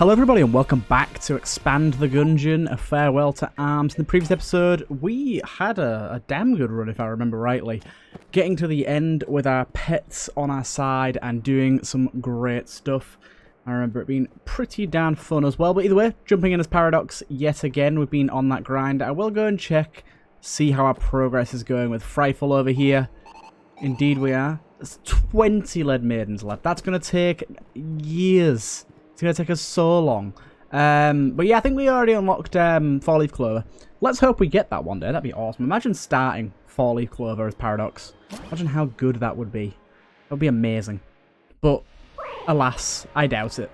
Hello everybody and welcome back to Expand the Gungeon, a farewell to arms. In the previous episode, we had a damn good run if I remember rightly. Getting to the end with our pets on our side and doing some great stuff. I remember it being pretty darn fun as well, but either way, jumping in as Paradox yet again. We've been on that grind. I will go and check, see how our progress is going with Frightful over here. Indeed we are. There's 20 lead maidens left. That's going to take years. It's going to take us so long. But yeah, I think we already unlocked 4-leaf clover. Let's hope we get that one day. That'd be awesome. Imagine starting 4-leaf clover as Paradox. Imagine how good that would be. That would be amazing. But, alas, I doubt it.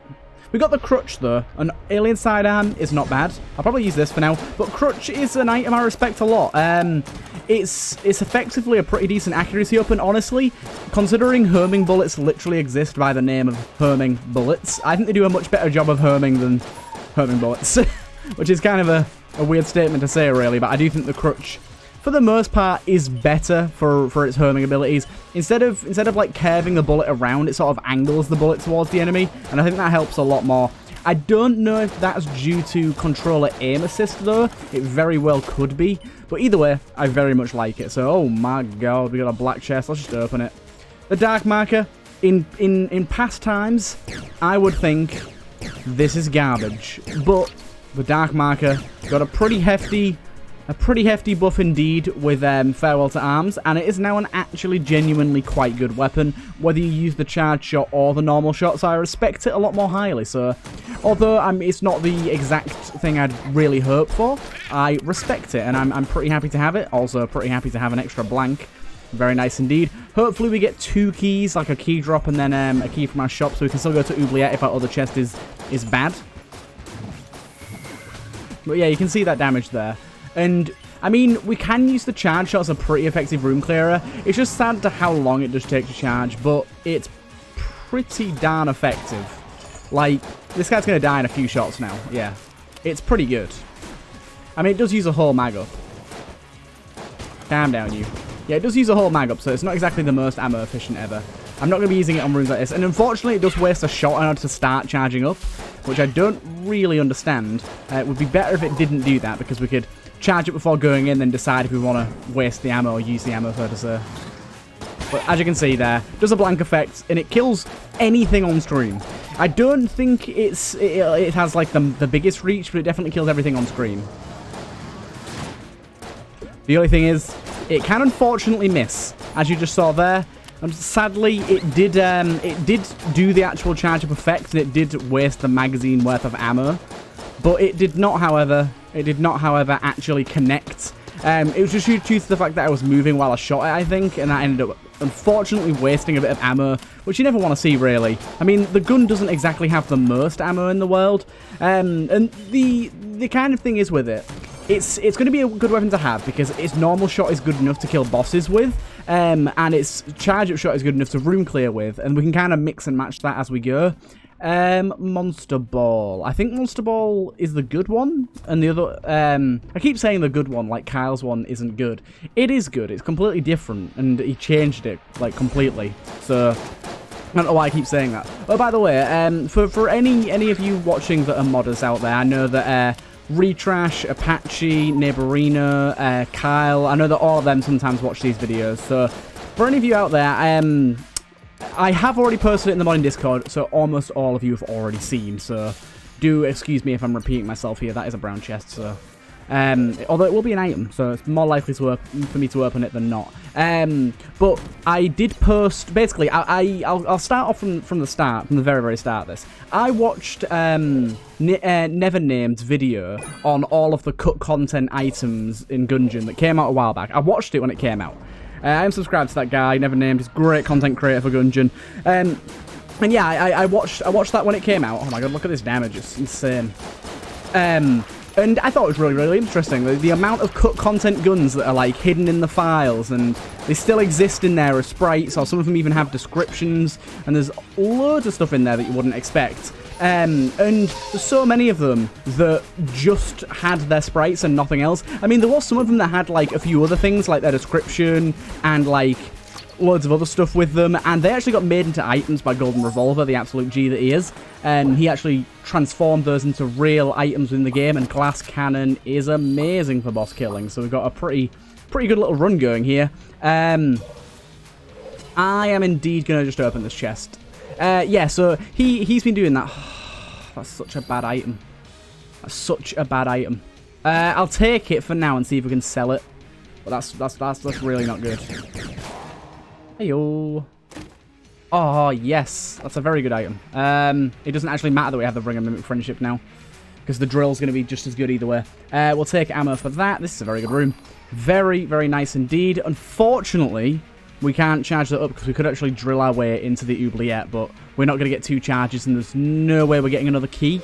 We got the crutch though. An alien sidearm is not bad. I'll probably use this for now. But crutch is an item I respect a lot. It's effectively a pretty decent accuracy up, and honestly, considering homing bullets literally exist by the name of homing bullets, I think they do a much better job of homing than homing bullets. Which is kind of a weird statement to say really, but I do think the crutch, for the most part, is better for its homing abilities. Instead of like curving the bullet around, it sort of angles the bullet towards the enemy, and I think that helps a lot more. I don't know if that's due to controller aim assist though. It very well could be, but either way, I very much like it. So, oh my god, we got a black chest. Let's just open it. The dark marker. In past times, I would think this is garbage, but the dark marker got a pretty hefty buff indeed with Farewell to Arms, and it is now an actually genuinely quite good weapon, whether you use the charge shot or the normal shot, so I respect it a lot more highly. So, although it's not the exact thing I'd really hope for, I respect it, and I'm pretty happy to have it. Also, pretty happy to have an extra blank. Very nice indeed. Hopefully we get 2 keys, like a key drop and then a key from our shop, so we can still go to Oubliette if our other chest is bad. But yeah, you can see that damage there. And, I mean, we can use the charge shot as a pretty effective room clearer. It's just sad to how long it does take to charge, but it's pretty darn effective. Like, this guy's going to die in a few shots now. Yeah, it's pretty good. I mean, it does use a whole mag up. Calm down, you. Yeah, it does use a whole mag up, so it's not exactly the most ammo efficient ever. I'm not going to be using it on rooms like this. And unfortunately, it does waste a shot in order to start charging up, which I don't really understand. It would be better if it didn't do that, because we could charge it before going in, then decide if we want to waste the ammo or use the ammo, so to say. But as you can see there, does a blank effect, and it kills anything on screen. I don't think it has like the biggest reach, but it definitely kills everything on screen. The only thing is, it can unfortunately miss, as you just saw there. And sadly, it did do the actual charge up effect, and it did waste the magazine worth of ammo. But it did not, however, actually connect. It was just due to the fact that I was moving while I shot it, I think, and that ended up, unfortunately, wasting a bit of ammo, which you never want to see, really. I mean, the gun doesn't exactly have the most ammo in the world, and the kind of thing is with it, it's going to be a good weapon to have, because its normal shot is good enough to kill bosses with, and its charge-up shot is good enough to room clear with, and we can kind of mix and match that as we go. Monster Ball. I think Monster Ball is the good one, and the other, I keep saying the good one, like Kyle's one isn't good. It is good, it's completely different, and he changed it, like, completely, so I don't know why I keep saying that. Oh, by the way, for any of you watching that are modders out there, I know that, Retrash, Apache, Neighborino, Kyle, I know that all of them sometimes watch these videos, so for any of you out there, I have already posted it in the modding Discord, so almost all of you have already seen, so do excuse me if I'm repeating myself here. That is a brown chest, so although it will be an item, so it's more likely for me to open it than not. But I did post, basically, I'll start off from the start, from the very, very start of this. I watched Never Named's video on all of the cut content items in Gungeon that came out a while back. I watched it when it came out. I'm subscribed to that guy, Never Named. He's a great content creator for Gungeon. And yeah, I watched that when it came out. Oh my god, look at this damage. It's insane. And I thought it was really, really interesting. The amount of cut content guns that are like hidden in the files, and they still exist in there as sprites, or some of them even have descriptions, and there's loads of stuff in there that you wouldn't expect. And there's so many of them that just had their sprites and nothing else. I mean, there was some of them that had like a few other things, like their description and like loads of other stuff with them, and they actually got made into items by Golden Revolver, the absolute G that he is, and he actually transformed those into real items in the game, and Glass Cannon is amazing for boss killing, so we've got a pretty good little run going here. I am indeed going to just open this chest. Yeah, so he's been doing that. That's such a bad item. That's such a bad item. I'll take it for now and see if we can sell it. But that's really not good. Heyo. Oh, yes. That's a very good item. It doesn't actually matter that we have the Ring of Mimic Friendship now, because the drill's going to be just as good either way. We'll take ammo for that. This is a very good room. Very, very nice indeed. Unfortunately, we can't charge that up because we could actually drill our way into the oubliette, but we're not going to get 2 charges, and there's no way we're getting another key.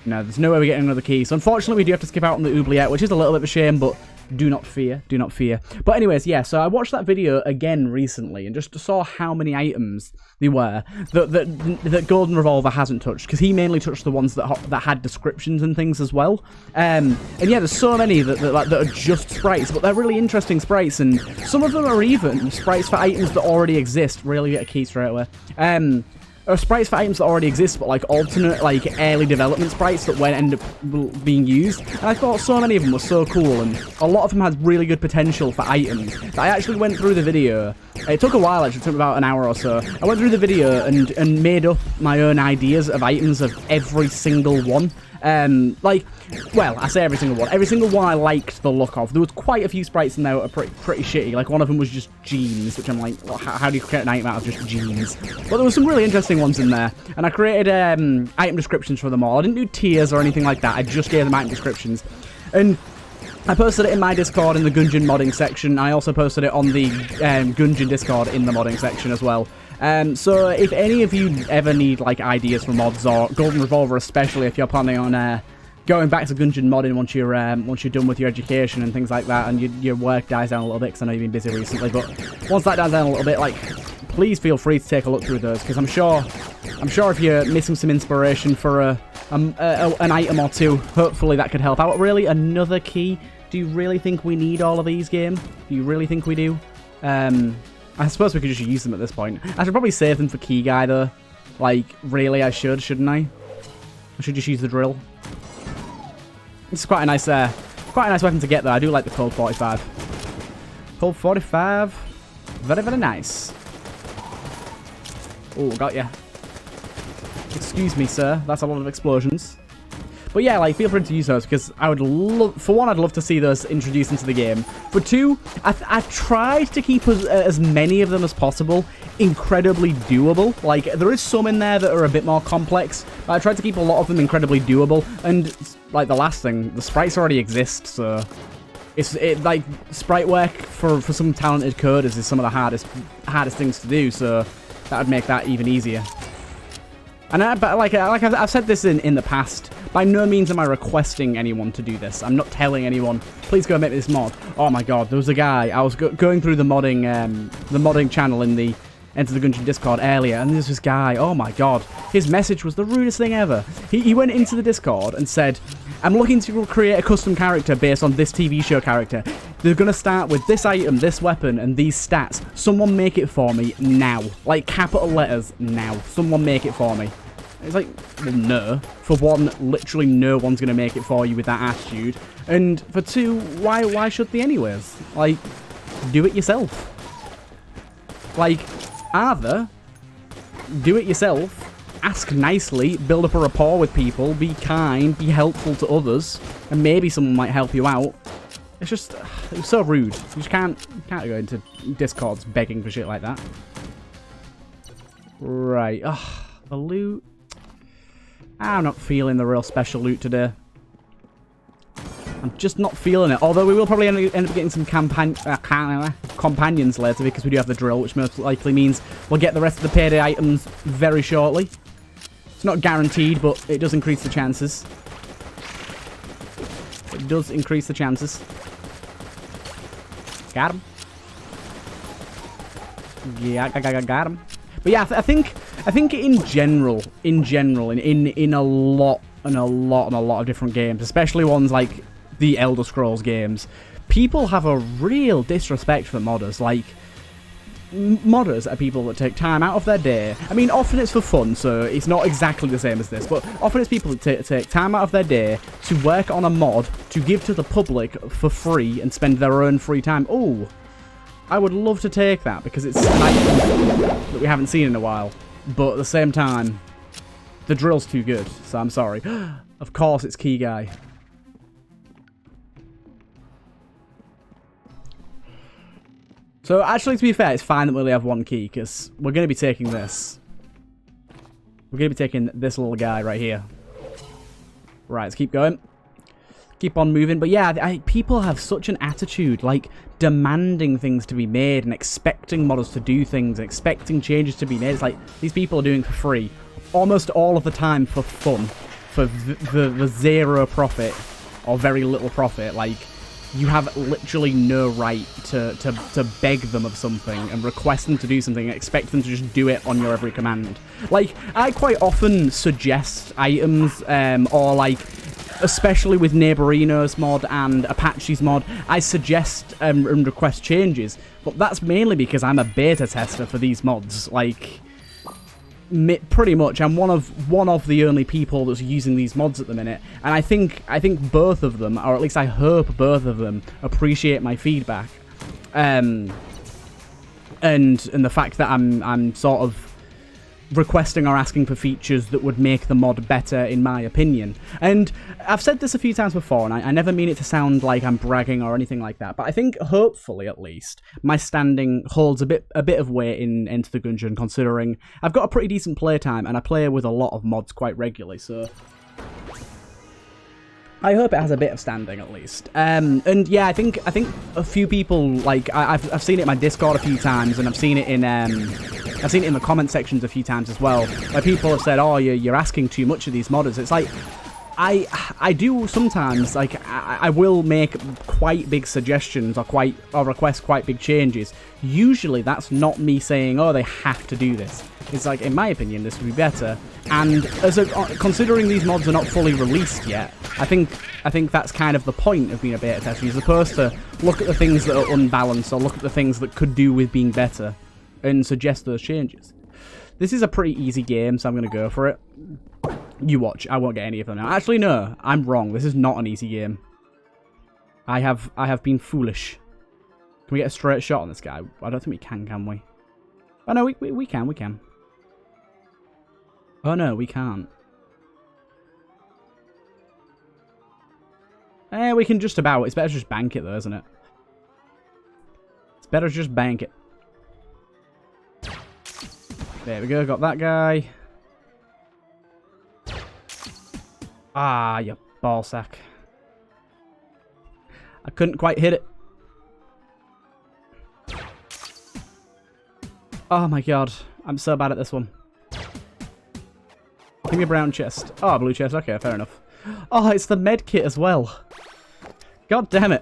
No, there's no way we're getting another key. So unfortunately, we do have to skip out on the oubliette, which is a little bit of a shame, but do not fear. Do not fear. But anyways, yeah, so I watched that video again recently and just saw how many items there were that Golden Revolver hasn't touched, because he mainly touched the ones that had descriptions and things as well. And yeah, there's so many that are just sprites, but they're really interesting sprites, and some of them are even sprites for items that already exist. Really get a key straight away. Or sprites for items that already exist, but like alternate, like early development sprites that won't end up being used. And I thought so many of them were so cool, and a lot of them had really good potential for items. That I actually went through the video. It took a while, actually. It took about an hour or so. I went through the video and made up my own ideas of items of every single one. Like, well, I say every single one. Every single one I liked the look of. There was quite a few sprites in there that are pretty shitty. Like, one of them was just jeans, which I'm like, well, how do you create an item out of just jeans? But there were some really interesting ones in there. And I created item descriptions for them all. I didn't do tiers or anything like that. I just gave them item descriptions. And I posted it in my Discord in the Gungeon modding section. I also posted it on the Gungeon Discord in the modding section as well. So if any of you ever need like ideas for mods, or Golden Revolver especially, if you're planning on going back to Gungeon modding once you're done with your education and things like that, and your work dies down a little bit, because I know you've been busy recently, but once that dies down a little bit, like, please feel free to take a look through those, because I'm sure if you're missing some inspiration for an item or two, hopefully that could help out. Really, another key? Do you really think we need all of these, game? Do you really think we do? I suppose we could just use them at this point. I should probably save them for key guy, though. Like, really, I should, shouldn't I? I should just use the drill. It's quite a nice weapon to get, though. I do like the Cold 45. Cold 45. Very, very nice. Oh, got ya. Excuse me, sir. That's a lot of explosions. But yeah, like, feel free to use those, because I would love, for one, I'd love to see those introduced into the game. For two, I tried to keep as many of them as possible incredibly doable. Like, there is some in there that are a bit more complex, but I tried to keep a lot of them incredibly doable. And, like, the last thing, the sprites already exist, so like, sprite work for some talented coders is some of the hardest things to do, so that would make that even easier. And but like I've said this in the past, by no means am I requesting anyone to do this. I'm not telling anyone, please go make this mod. Oh my god, there was a guy, I was going through the modding channel in the Enter the Gungeon Discord earlier, and there's this guy, oh my god, his message was the rudest thing ever. He went into the Discord and said, I'm looking to create a custom character based on this TV show character. They're going to start with this item, this weapon, and these stats. Someone make it for me now. Like, capital letters, now. Someone make it for me. It's like, well, no. For one, literally no one's going to make it for you with that attitude. And for two, why should they anyways? Like, do it yourself. Like, either do it yourself, ask nicely, build up a rapport with people, be kind, be helpful to others, and maybe someone might help you out. It's just, it's so rude. You just can't go into Discords begging for shit like that. Right. Ugh, the loot. I'm not feeling the real special loot today. I'm just not feeling it. Although we will probably end up getting some companions later, because we do have the drill, which most likely means we'll get the rest of the payday items very shortly. It's not guaranteed, but it does increase the chances. It does increase the chances. Got him. Yeah, got him. But yeah, I think in general, in a lot of different games, especially ones like the Elder Scrolls games, people have a real disrespect for modders. Like, modders are people that take time out of their day. I mean, often it's for fun, so it's not exactly the same as this, but often it's people that take time out of their day to work on a mod to give to the public for free and spend their own free time. Oh, I would love to take that because it's items that we haven't seen in a while, but at the same time, the drill's too good, so I'm sorry. Of course, it's Key Guy. So, actually, to be fair, it's fine that we only have one key, because we're going to be taking this. We're going to be taking this little guy right here. Right, let's keep going. Keep on moving. But yeah, people have such an attitude, like, demanding things to be made and expecting modders to do things, and expecting changes to be made. It's like, these people are doing it for free. Almost all of the time for fun. For the zero profit, or very little profit, like... You have literally no right to beg them of something and request them to do something and expect them to just do it on your every command. Like, I quite often suggest items, or like, especially with Neighborino's mod and Apache's mod, I suggest and request changes. But that's mainly because I'm a beta tester for these mods. Like... Pretty much, I'm one of the only people that's using these mods at the minute, and I think both of them, or at least I hope both of them, appreciate my feedback, and the fact that I'm sort of requesting or asking for features that would make the mod better, in my opinion. And I've said this a few times before, and I never mean it to sound like I'm bragging or anything like that, but I think, hopefully at least, my standing holds a bit of weight in Enter the Gungeon, considering I've got a pretty decent playtime, and I play with a lot of mods quite regularly, so... I hope it has a bit of standing, at least. And yeah, I think a few people, like, I've seen it in my Discord a few times, and I've seen it in the comment sections a few times as well, where people have said, oh, you're asking too much of these modders. It's like, I do sometimes, like, I will make quite big suggestions or request quite big changes. Usually that's not me saying, oh, they have to do this. It's like, in my opinion, this would be better. And considering these mods are not fully released yet, I think that's kind of the point of being a beta tester. You're supposed to look at the things that are unbalanced, or look at the things that could do with being better, and suggest those changes. This is a pretty easy game, so I'm going to go for it. You watch, I won't get any of them now. Actually, no, I'm wrong. This is not an easy game. I have been foolish. Can we get a straight shot on this guy? I don't think we can we? Oh no, we can. Oh no, we can't. We can just about. It's better to just bank it though, isn't it? It's better to just bank it. There we go, got that guy. Ah, you ballsack. I couldn't quite hit it. Oh my god, I'm so bad at this one. Give me a brown chest. Oh, a blue chest, okay, fair enough. Oh, it's the med kit as well. God damn it.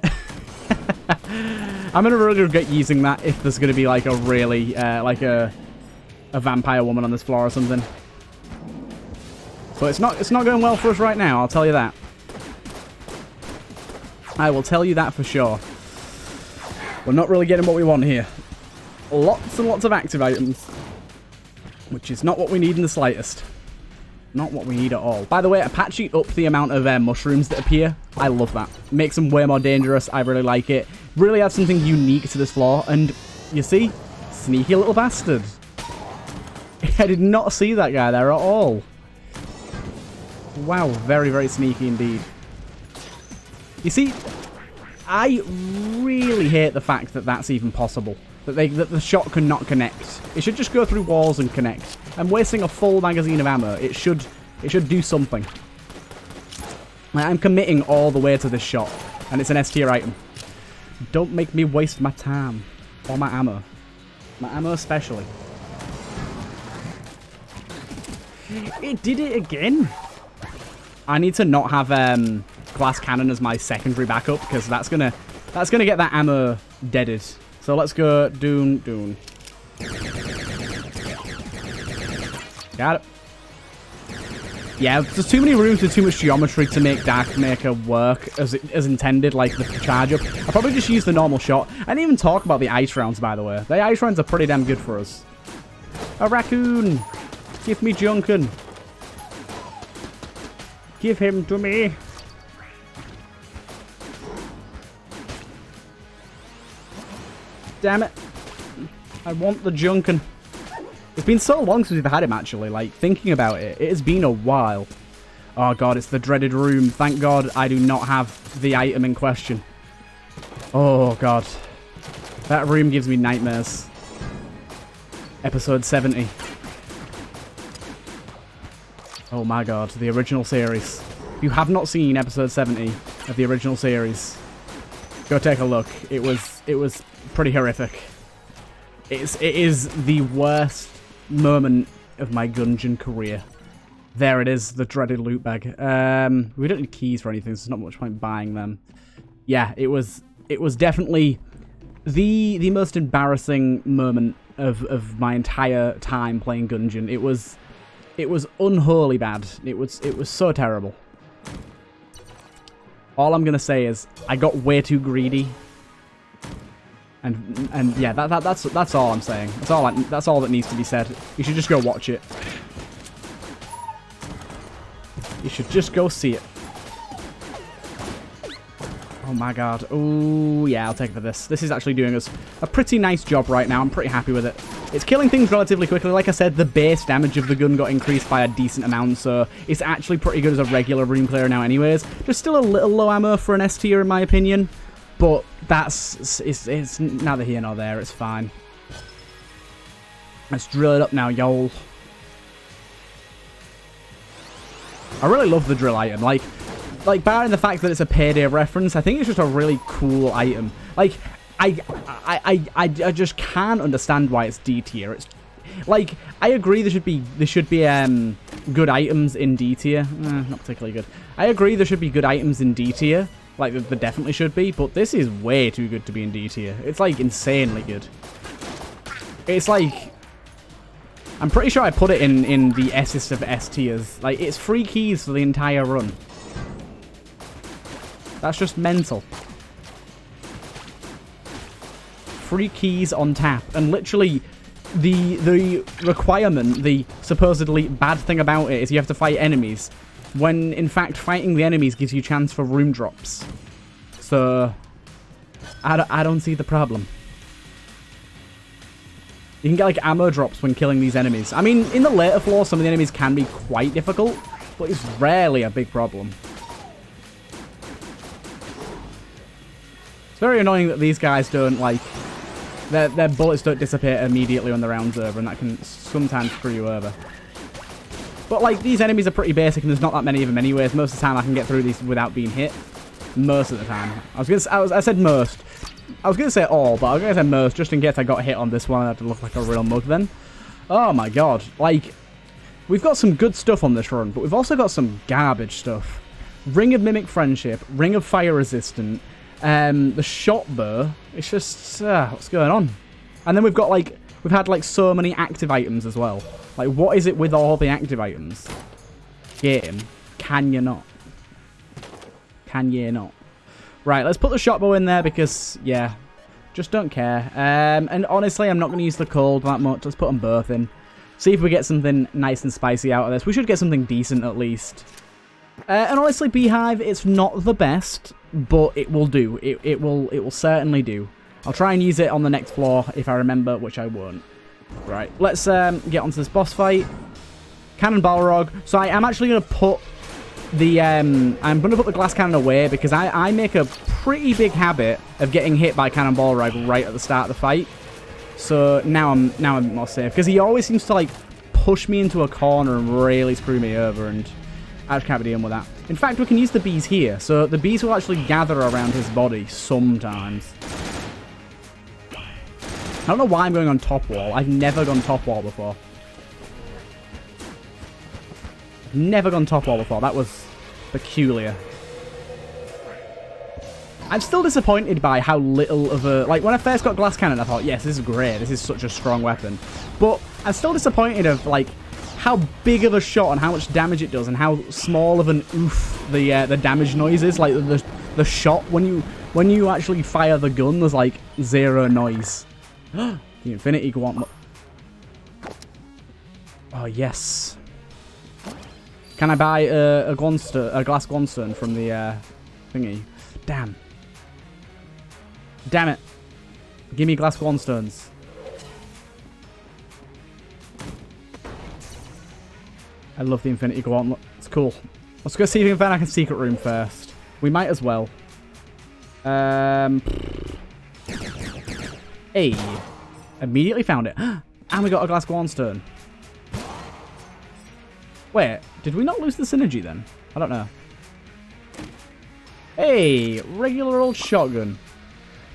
I'm gonna really regret using that if there's gonna be like a really, like a vampire woman on this floor or something. So it's not going well for us right now, I'll tell you that. I will tell you that for sure. We're not really getting what we want here. Lots and lots of active items, which is not what we need in the slightest. Not what we need at all. By the way, Apache upped the amount of mushrooms that appear. I love that. Makes them way more dangerous. I really like it. Really adds something unique to this floor. And you see, sneaky little bastard. I did not see that guy there at all. Wow, very, very sneaky indeed. You see, I really hate the fact that that's even possible. That the shot cannot connect. It should just go through walls and connect. I'm wasting a full magazine of ammo. It should do something. Like, I'm committing all the way to this shot, and it's an S tier item. Don't make me waste my time or my ammo. My ammo especially. It did it again. I need to not have glass cannon as my secondary backup, because that's gonna get that ammo deaded. So let's go Dune. Got it. Yeah, there's too many rooms with too much geometry to make Darkmaker work as intended, like the charge up. I'll probably just use the normal shot. I didn't even talk about the ice rounds, by the way. The ice rounds are pretty damn good for us. A raccoon! Give me Junkin. Give him to me. Damn it. I want the Junkin. It's been so long since we've had him, actually. Like, thinking about it, it has been a while. Oh, God, it's the dreaded room. Thank God I do not have the item in question. Oh, God. That room gives me nightmares. Episode 70. Oh, my God. The original series. If you have not seen episode 70 of the original series, go take a look. It was pretty horrific. It is the worst moment of my Gungeon career. There it is, the dreaded loot bag. We don't need keys for anything, so there's not much point buying them. Yeah, it was definitely the most embarrassing moment of my entire time playing Gungeon. It was unholy bad. It was so terrible. All I'm gonna say is I got way too greedy. And yeah, that's all I'm saying. That's all that needs to be said. You should just go watch it. You should just go see it. Oh my God. Oh yeah, I'll take it for this. This is actually doing us a pretty nice job right now. I'm pretty happy with it. It's killing things relatively quickly. Like I said, the base damage of the gun got increased by a decent amount, so it's actually pretty good as a regular room clearer now anyways. Just still a little low ammo for an S tier in my opinion. But it's neither here nor there. It's fine. Let's drill it up now, y'all. I really love the drill item. Like barring the fact that it's a Payday reference, I think it's just a really cool item. Like, I just can't understand why it's D tier. It's like, I agree there should be good items in D tier. Not particularly good. I agree there should be good items in D tier. Like, there definitely should be, but this is way too good to be in D tier. It's, like, insanely good. It's, like... I'm pretty sure I put it in the S's of S tiers. Like, it's free keys for the entire run. That's just mental. Free keys on tap. And literally, the requirement, the supposedly bad thing about it is you have to fight enemies. When, in fact, fighting the enemies gives you chance for room drops. So, I don't see the problem. You can get, like, ammo drops when killing these enemies. I mean, in the later floor, some of the enemies can be quite difficult, but it's rarely a big problem. It's very annoying that these guys don't, like... Their bullets don't dissipate immediately when the round's over, and that can sometimes screw you over. But, like, these enemies are pretty basic, and there's not that many of them anyways. Most of the time, I can get through these without being hit. Most of the time. I said most. I was going to say all, but I was going to say most, just in case I got hit on this one. I had to look like a real mug then. Oh, my God. Like, we've got some good stuff on this run, but we've also got some garbage stuff. Ring of Mimic Friendship, Ring of Fire Resistant, the Shot Bow. It's just, what's going on? And then we've got, like, we've had, like, so many active items as well. Like, what is it with all the active items? Game. Can you not? Can you not? Right, let's put the shot bow in there because, yeah, just don't care. And honestly, I'm not going to use the cold that much. Let's put them both in. See if we get something nice and spicy out of this. We should get something decent at least. And honestly, Beehive, it's not the best, but it will do. It will certainly do. I'll try and use it on the next floor if I remember, which I won't. Right, let's get onto this boss fight. Cannon Balrog. So I am actually going to put the I'm going to put the glass cannon away because I make a pretty big habit of getting hit by Cannon Balrog right at the start of the fight. So now I'm more safe because he always seems to like push me into a corner and really screw me over, and I just can't be dealing with that. In fact, we can use the bees here, so the bees will actually gather around his body sometimes. I don't know why I'm going on top wall. I've never gone top wall before. Never gone top wall before. That was peculiar. I'm still disappointed by how little of a... Like, when I first got Glass Cannon, I thought, yes, this is great. This is such a strong weapon. But I'm still disappointed of, like, how big of a shot and how much damage it does, and how small of an oof the damage noise is. Like the shot when you actually fire the gun, there's like 0 noise. The Infinity Gauntlet. Oh yes. Can I buy a glass Gunstone from the thingy? Damn. Damn it. Give me glass Gunstones. I love the Infinity Gauntlet. It's cool. Let's go see if we can find a secret room first. We might as well. Hey. Immediately found it. And we got a glass Gunstone. Wait, did we not lose the synergy then? I don't know. Hey, regular old shotgun.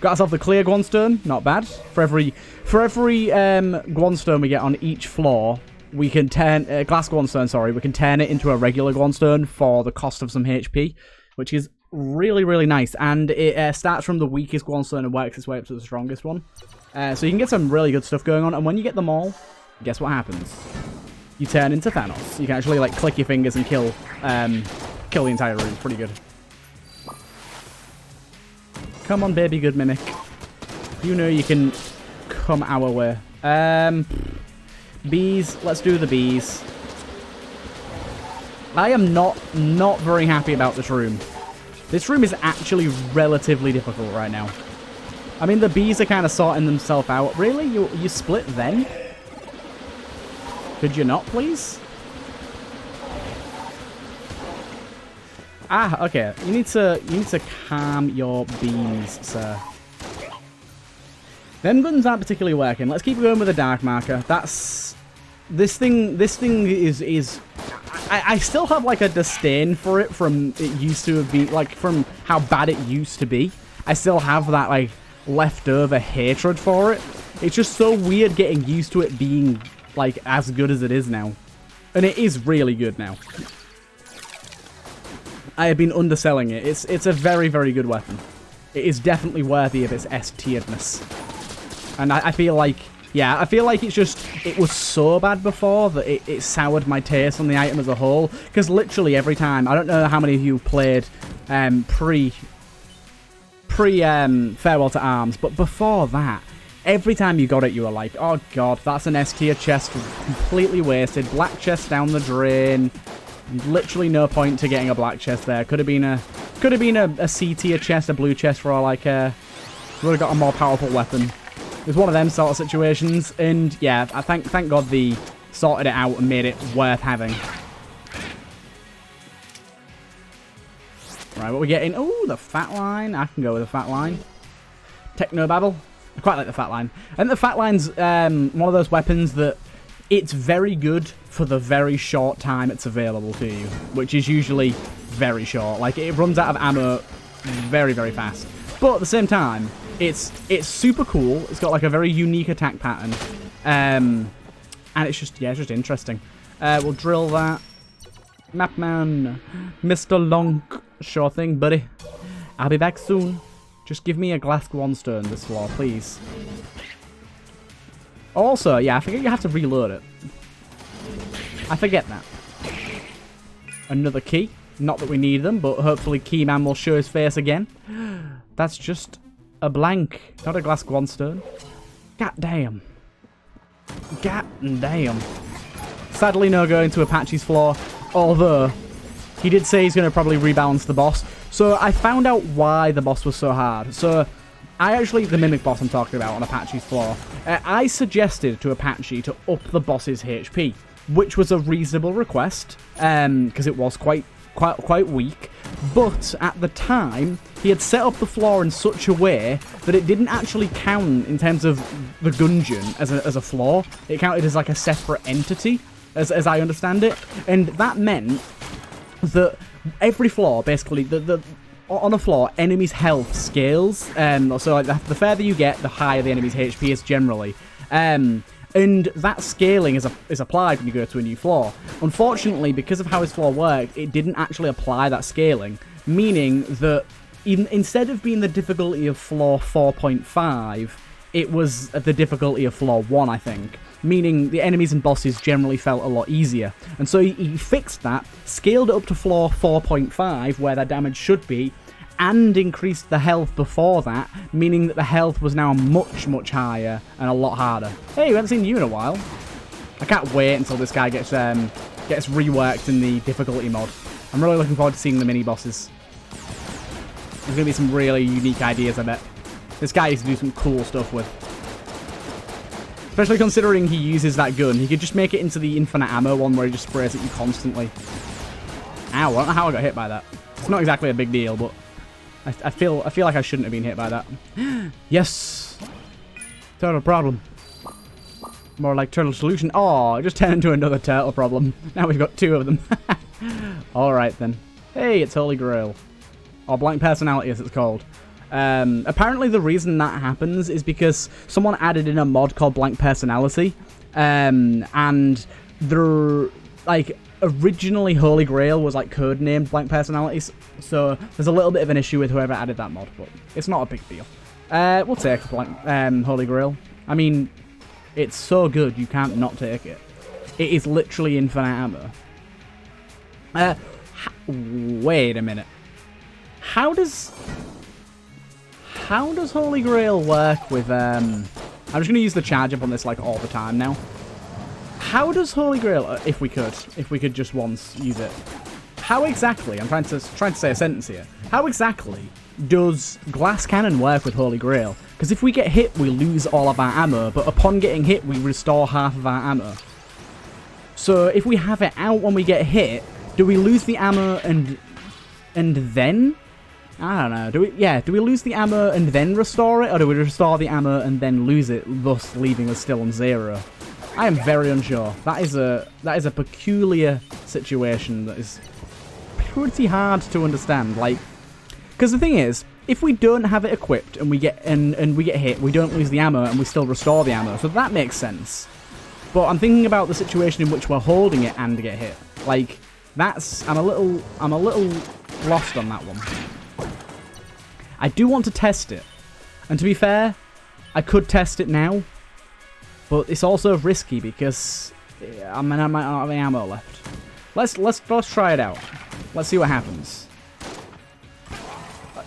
Got ourselves the clear Gunstone. Not bad. For every Gunstone we get on each floor, we can turn glass Gunstone. Sorry, we can turn it into a regular Gunstone for the cost of some HP, which is really, really nice. And it starts from the weakest Gunstone and works its way up to the strongest one. So you can get some really good stuff going on. And when you get them all, guess what happens? You turn into Thanos. You can actually like click your fingers and kill the entire room. Pretty good. Come on, baby, good mimic. You know you can come our way. Bees. Let's do the bees. I am not very happy about this room. This room is actually relatively difficult right now. I mean, the bees are kind of sorting themselves out. Really? You split then? Could you not, please? Ah, okay. You need to calm your beams, sir. Them guns aren't particularly working. Let's keep going with the dark marker. This thing is I still have like a disdain for it from it used to have been, like from how bad it used to be. I still have that like leftover hatred for it. It's just so weird getting used to it being like as good as it is now. And it is really good now. I have been underselling it. It's a very, very good weapon. It is definitely worthy of its S-tieredness. And I feel like, yeah, I feel like it was so bad before that it soured my taste on the item as a whole. Because literally every time, I don't know how many of you played pre Farewell to Arms, but before that, every time you got it, you were like, oh god, that's an S-tier chest completely wasted. Black chest down the drain. Literally no point to getting a black chest there. Could have been a C-tier chest, a blue chest for all I care. Would have got a more powerful weapon. It was one of them sort of situations, and yeah, I thank God they sorted it out and made it worth having. Right, what are we getting? Oh, the fat line. I can go with the fat line. Technobabble. I quite like the fat line. And the fat line's one of those weapons that it's very good for the very short time it's available to you, which is usually very short. Like, it runs out of ammo very, very fast. But at the same time, it's super cool. It's got like a very unique attack pattern. And it's just, yeah, it's just interesting. We'll drill that. Mapman. Mr. Lonk. Sure thing, buddy. I'll be back soon. Just give me a glass Gunstone this floor, please. Also, yeah, I forget you have to reload it. I forget that. Another key. Not that we need them, but hopefully Keyman will show his face again. That's just a blank, not a glass Gunstone. God damn. God damn. Sadly, no going to Apache's floor, although he did say he's going to probably rebalance the boss. So I found out why the boss was so hard. So the Mimic boss I'm talking about on Apache's floor, I suggested to Apache to up the boss's HP, which was a reasonable request, because it was quite weak. But at the time, he had set up the floor in such a way that it didn't actually count in terms of the Gungeon as a floor. It counted as like a separate entity, as I understand it, and that meant that every floor, basically, on a floor, enemies' health scales. So like the further you get, the higher the enemy's HP is generally. And that scaling is applied when you go to a new floor. Unfortunately, because of how his floor worked, it didn't actually apply that scaling, meaning that instead of being the difficulty of floor 4.5, it was the difficulty of floor 1, I think. meaning the enemies and bosses generally felt a lot easier. And so he fixed that, scaled it up to floor 4.5, where their damage should be, and increased the health before that, meaning that the health was now much, much higher and a lot harder. Hey, we haven't seen you in a while. I can't wait until this guy gets reworked in the difficulty mod. I'm really looking forward to seeing the mini-bosses. There's going to be some really unique ideas, I bet. This guy used to do some cool stuff with. Especially considering he uses that gun. He could just make it into the infinite ammo one where he just sprays at you constantly. Ow, I don't know how I got hit by that. It's not exactly a big deal, but I feel like I shouldn't have been hit by that. Yes! Turtle problem. More like turtle solution. Oh, it just turned into another turtle problem. Now we've got 2 of them. Alright then. Hey, it's Holy Grail. Or Blank Personality as it's called. Apparently the reason that happens is because someone added in a mod called Blank Personality. And they're like... Originally, Holy Grail was like codenamed Blank Personalities, so there's a little bit of an issue with whoever added that mod, but it's not a big deal. We'll take Holy Grail. I mean, it's so good you can't not take it. It is literally infinite ammo. Wait a minute. How does Holy Grail work with I'm just gonna use the charge up on this like all the time now. How does Holy Grail, if we could just once use it, how exactly, I'm trying to say a sentence here, how exactly does Glass Cannon work with Holy Grail? Because if we get hit, we lose all of our ammo, but upon getting hit, we restore half of our ammo. So if we have it out when we get hit, do we lose the ammo and then? I don't know. Do we lose the ammo and then restore it, or do we restore the ammo and then lose it, thus leaving us still on 0? I am very unsure. That is a peculiar situation that is pretty hard to understand. Like, because the thing is, if we don't have it equipped and we get hit, we don't lose the ammo and we still restore the ammo. So that makes sense. But I'm thinking about the situation in which we're holding it and get hit. Like, I'm a little lost on that one. I do want to test it, and to be fair, I could test it now. But it's also risky because I might not have any ammo left. Let's try it out. Let's see what happens.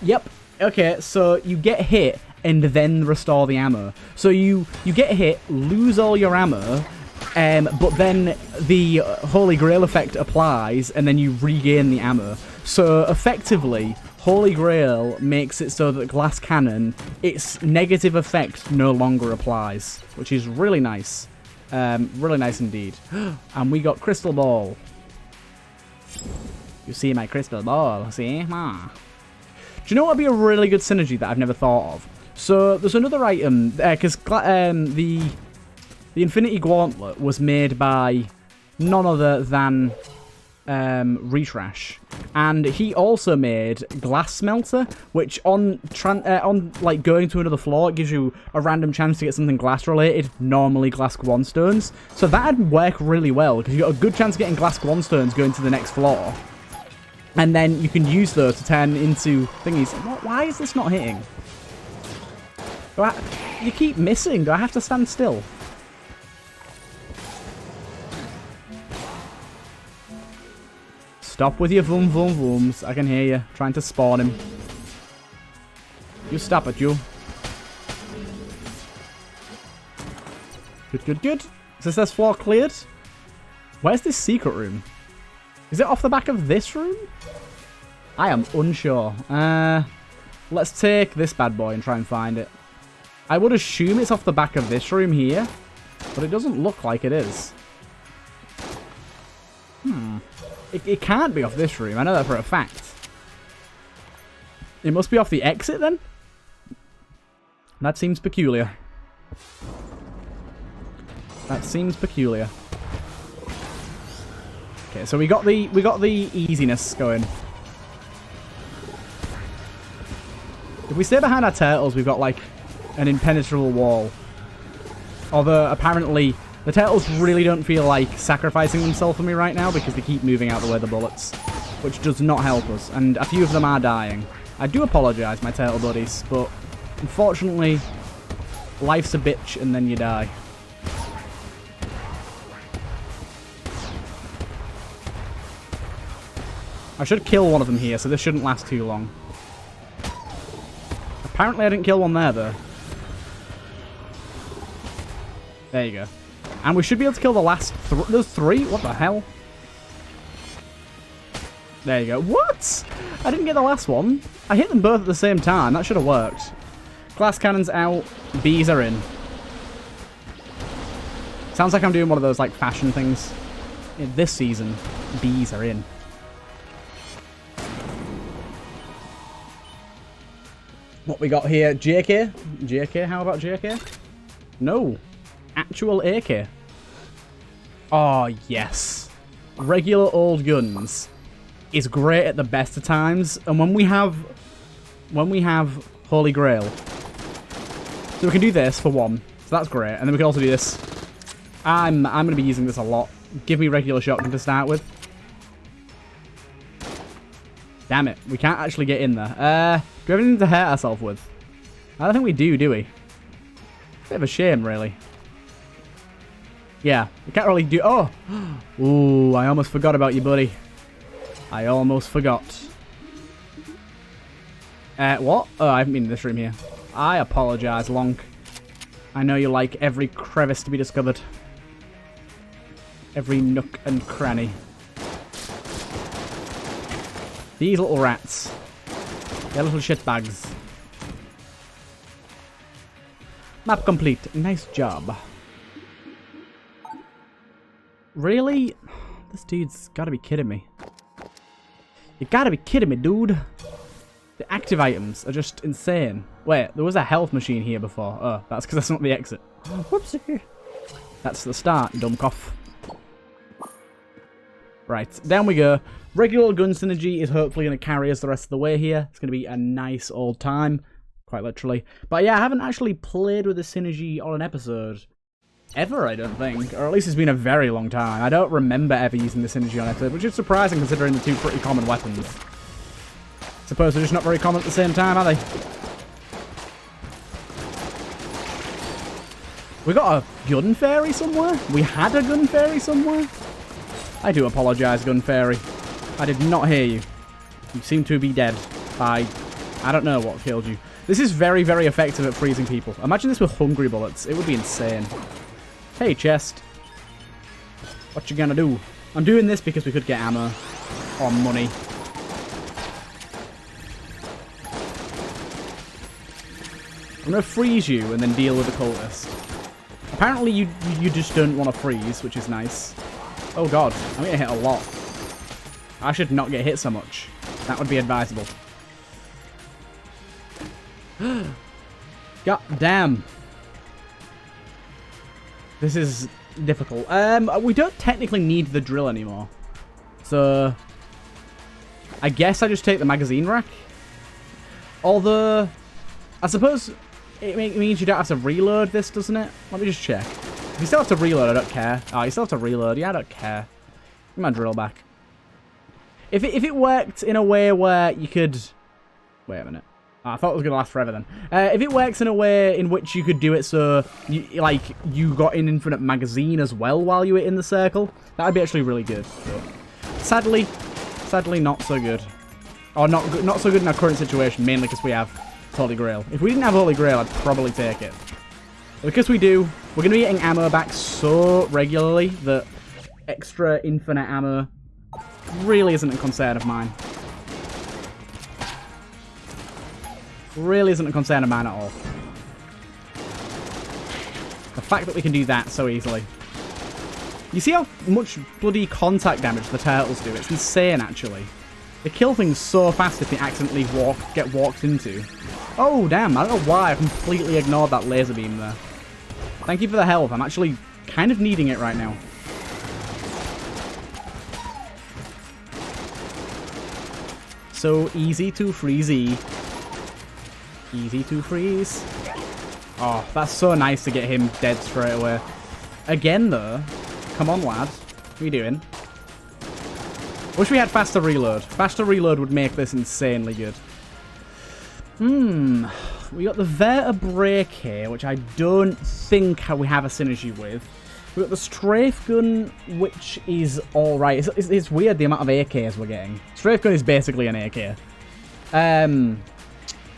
Yep. Okay, so you get hit and then restore the ammo. So you get hit, lose all your ammo, but then the Holy Grail effect applies and then you regain the ammo. So effectively, Holy Grail makes it so that Glass Cannon, its negative effect no longer applies, which is really nice. Really nice indeed. And we got Crystal Ball. You see my Crystal Ball, see? Ah. Do you know what would be a really good synergy that I've never thought of? So there's another item, because the Infinity Gauntlet was made by none other than Retrash, and he also made Glass Smelter, which on like going to another floor, it gives you a random chance to get something glass related, normally glass Guanstones. So that'd work really well because you got a good chance of getting glass Guanstones going to the next floor, and then you can use those to turn into thingies. Why is this not hitting? You keep missing. Do I have to stand still? Stop with your vroom vroom vrooms. I can hear you trying to spawn him. You stop it, you. Good, good, good. Is this floor cleared? Where's this secret room? Is it off the back of this room? I am unsure. Let's take this bad boy and try and find it. I would assume it's off the back of this room here, but it doesn't look like it is. It can't be off this room. I know that for a fact. It must be off the exit then? That seems peculiar. That seems peculiar. Okay, so we got the easiness going. If we stay behind our turtles, we've got like an impenetrable wall. Although apparently the turtles really don't feel like sacrificing themselves for me right now because they keep moving out the way of the bullets, which does not help us, and a few of them are dying. I do apologise, my turtle buddies, but unfortunately, life's a bitch and then you die. I should kill one of them here, so this shouldn't last too long. Apparently I didn't kill one there, though. There you go. And we should be able to kill the last there's 3? What the hell? There you go. What? I didn't get the last one. I hit them both at the same time. That should have worked. Glass cannons out. Bees are in. Sounds like I'm doing one of those, like, fashion things. In this season, bees are in. What we got here? JK? JK? How about JK? No. Actual AK. Oh, yes. Regular old guns is great at the best of times. And when we have Holy Grail. So we can do this for one. So that's great. And then we can also do this. I'm going to be using this a lot. Give me regular shotgun to start with. Damn it. We can't actually get in there. Do we have anything to hurt ourselves with? I don't think we do we? Bit of a shame, really. Yeah, we can't really do... Oh! Ooh, I almost forgot about you, buddy. I almost forgot. What? Oh, I haven't been in this room here. I apologize, Lonk. I know you like every crevice to be discovered. Every nook and cranny. These little rats. They're little shitbags. Map complete. Nice job. Really? This dude's gotta be kidding me. You gotta be kidding me, dude. The active items are just insane. Wait, there was a health machine here before. Oh, that's because that's not the exit. Whoopsie. That's the start, dumbcoff. Right, down we go. Regular gun synergy is hopefully going to carry us the rest of the way here. It's going to be a nice old time, quite literally. But yeah, I haven't actually played with the synergy on an episode ever, I don't think. Or at least it's been a very long time. I don't remember ever using the synergy on an episode, which is surprising considering the two pretty common weapons. Suppose they're just not very common at the same time, are they? We got a gun fairy somewhere? We had a gun fairy somewhere? I do apologise, gun fairy. I did not hear you. You seem to be dead. I don't know what killed you. This is very, very effective at freezing people. Imagine this with hungry bullets. It would be insane. Hey, chest. What you gonna do? I'm doing this because we could get ammo. Or money. I'm gonna freeze you and then deal with the cultist. Apparently you just don't want to freeze, which is nice. Oh god, I'm getting hit a lot. I should not get hit so much. That would be advisable. God damn. This is difficult. We don't technically need the drill anymore. So I guess I just take the magazine rack. Although I suppose it means you don't have to reload this, doesn't it? Let me just check. If you still have to reload, I don't care. Oh, you still have to reload. Yeah, I don't care. Give my drill back. If it worked in a way where you could... Wait a minute. Oh, I thought it was going to last forever then. If it works in a way in which you could do it so you got an infinite magazine as well while you were in the circle, that would be actually really good. But sadly not so good. Or not so good in our current situation, mainly because we have Holy Grail. If we didn't have Holy Grail, I'd probably take it. But because we do, we're going to be getting ammo back so regularly that extra infinite ammo really isn't a concern of mine. Really isn't a concern of mine at all. The fact that we can do that so easily. You see how much bloody contact damage the turtles do? It's insane, actually. They kill things so fast if they accidentally get walked into. Oh, damn. I don't know why I completely ignored that laser beam there. Thank you for the health. I'm actually kind of needing it right now. So easy to freezy. Easy to freeze. Oh, that's so nice to get him dead straight away. Again, though. Come on, lad. What are you doing? Wish we had faster reload. Faster reload would make this insanely good. We got the vertebrae here, which I don't think we have a synergy with. We've got the strafe gun, which is alright. It's weird the amount of AKs we're getting. Strafe gun is basically an AK. And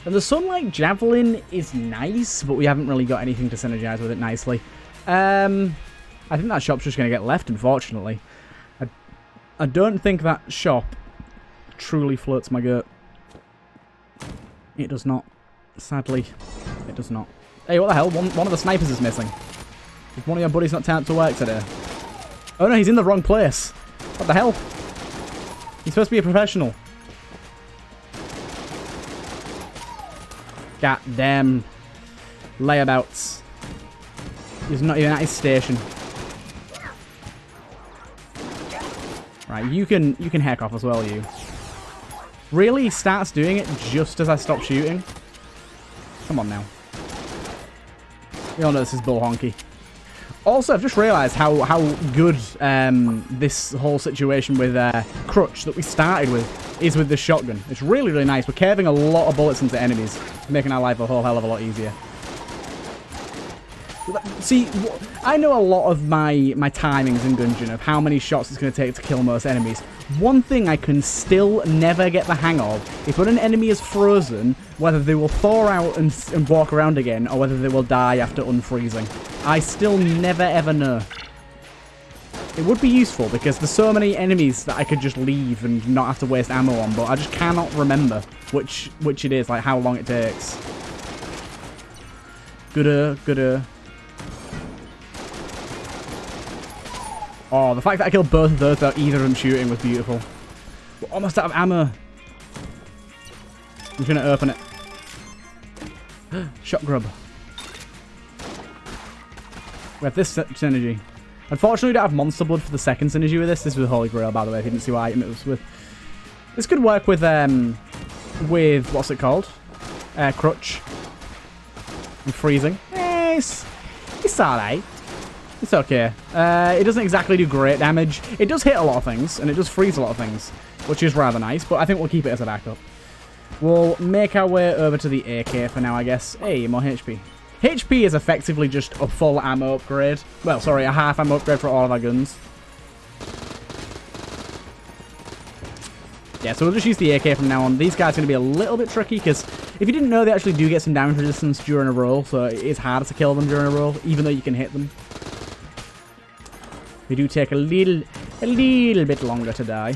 the sunlight javelin is nice, but we haven't really got anything to synergize with it nicely. I think that shop's just going to get left, unfortunately. I don't think that shop truly floats my goat. It does not. Sadly, it does not. Hey, what the hell? One of the snipers is missing. Is one of your buddies not turned up to work today? Oh no, he's in the wrong place. What the hell? He's supposed to be a professional. God damn layabouts. He's not even at his station. Right, you can heck off as well, you. Really? He starts doing it just as I stop shooting? Come on now. We all know this is bull honky. Also, I've just realised how good this whole situation with Crutch that we started with is with the shotgun. It's really, really nice. We're carving a lot of bullets into enemies, making our life a whole hell of a lot easier. See, I know a lot of my timings in Gungeon of how many shots it's going to take to kill most enemies. One thing I can still never get the hang of is when an enemy is frozen, whether they will thaw out and walk around again, or whether they will die after unfreezing. I still never ever know. It would be useful because there's so many enemies that I could just leave and not have to waste ammo on, but I just cannot remember which it is, like how long it takes. Gooder. Oh, the fact that I killed both of those without either of them shooting was beautiful. We're almost out of ammo. I'm going to open it. Shot grub. We have this synergy. Unfortunately, we don't have monster blood for the second synergy with this. This was Holy Grail, by the way, if you didn't see what item it was with. This could work with what's it called? Crutch. And freezing. It's alright. It's okay. It doesn't exactly do great damage. It does hit a lot of things, and it does freeze a lot of things, which is rather nice, but I think we'll keep it as a backup. We'll make our way over to the AK for now, I guess. Hey, more HP. HP is effectively just a full ammo upgrade. Well, sorry, a half ammo upgrade for all of our guns. Yeah, so we'll just use the AK from now on. These guys are going to be a little bit tricky, because if you didn't know, they actually do get some damage resistance during a roll, so it is harder to kill them during a roll, even though you can hit them. They do take a little bit longer to die.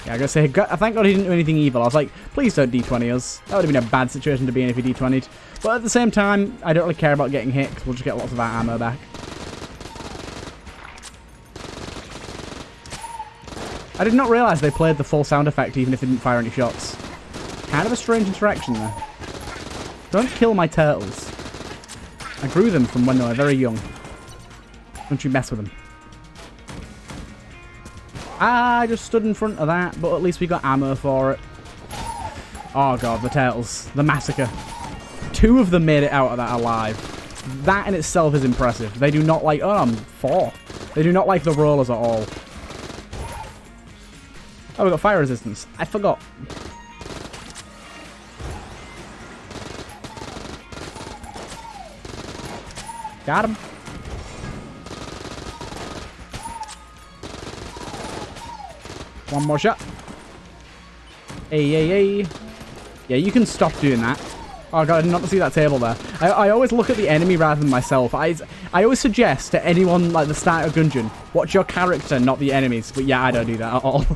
Yeah, I gotta say, thank God he didn't do anything evil. I was like, please don't D20 us. That would have been a bad situation to be in if he D20'd. But at the same time, I don't really care about getting hit, because we'll just get lots of our ammo back. I did not realise they played the full sound effect even if they didn't fire any shots. Kind of a strange interaction there. Don't kill my turtles. I grew them from when they were very young. Don't you mess with them. I just stood in front of that, but at least we got ammo for it. Oh god, the turtles. The massacre. 2 of them made it out of that alive. That in itself is impressive. They do not like... Oh, I'm 4. They do not like the rollers at all. Oh, we got fire resistance. I forgot. Got him. One more shot. Hey. Yeah, you can stop doing that. Oh god, I did not see that table there. I always look at the enemy rather than myself. I always suggest to anyone like the start of Gungeon, watch your character, not the enemies. But yeah, I don't do that at all.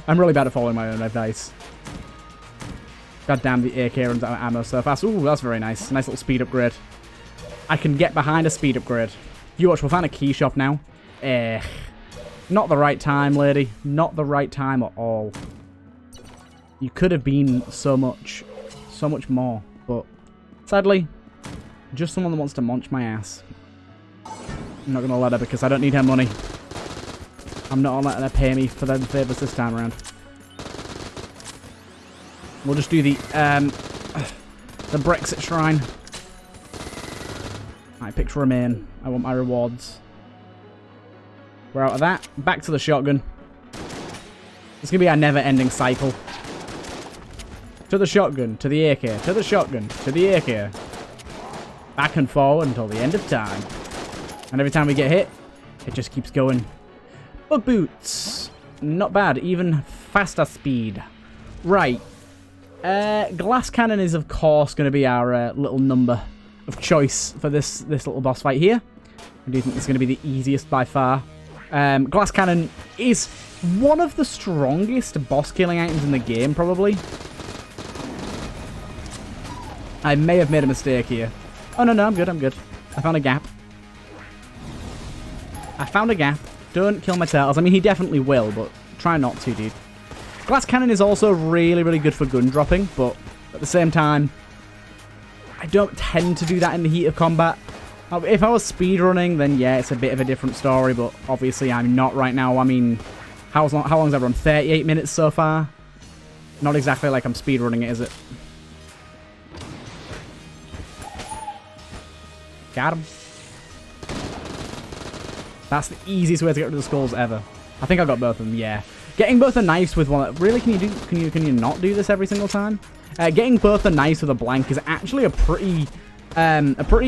I'm really bad at following my own advice. God damn, the AK runs out of ammo so fast. Ooh, that's very nice. Nice little speed upgrade. I can get behind a speed upgrade. You watch, we'll find a key shop now. Not the right time, lady. Not the right time at all. You could have been so much more. But sadly, just someone that wants to munch my ass. I'm not going to let her because I don't need her money. I'm not letting her pay me for them favours this time around. We'll just do the Brexit shrine. I picked remain. I want my rewards. We're out of that. Back to the shotgun. It's going to be our never-ending cycle. To the shotgun, to the AK, to the shotgun, to the AK. Back and forward until the end of time. And every time we get hit, it just keeps going. Bug boots. Not bad. Even faster speed. Right. Glass cannon is, of course, going to be our little number of choice for this little boss fight here. I do think it's going to be the easiest by far. Glass cannon is one of the strongest boss killing items in the game, probably. I may have made a mistake here. Oh, no, I'm good, I'm good. I found a gap. I found a gap. Don't kill my turtles. I mean, he definitely will, but try not to, dude. Glass cannon is also really, really good for gun dropping, but at the same time, I don't tend to do that in the heat of combat. If I was speedrunning, then yeah, it's a bit of a different story, but obviously I'm not right now. I mean, how long's that run? 38 minutes so far? Not exactly like I'm speedrunning it, is it? Got him. That's the easiest way to get rid of the skulls ever. I think I got both of them, yeah. Getting both the knives with one... Really, can you not do this every single time? Getting both the knives with a blank is actually a pretty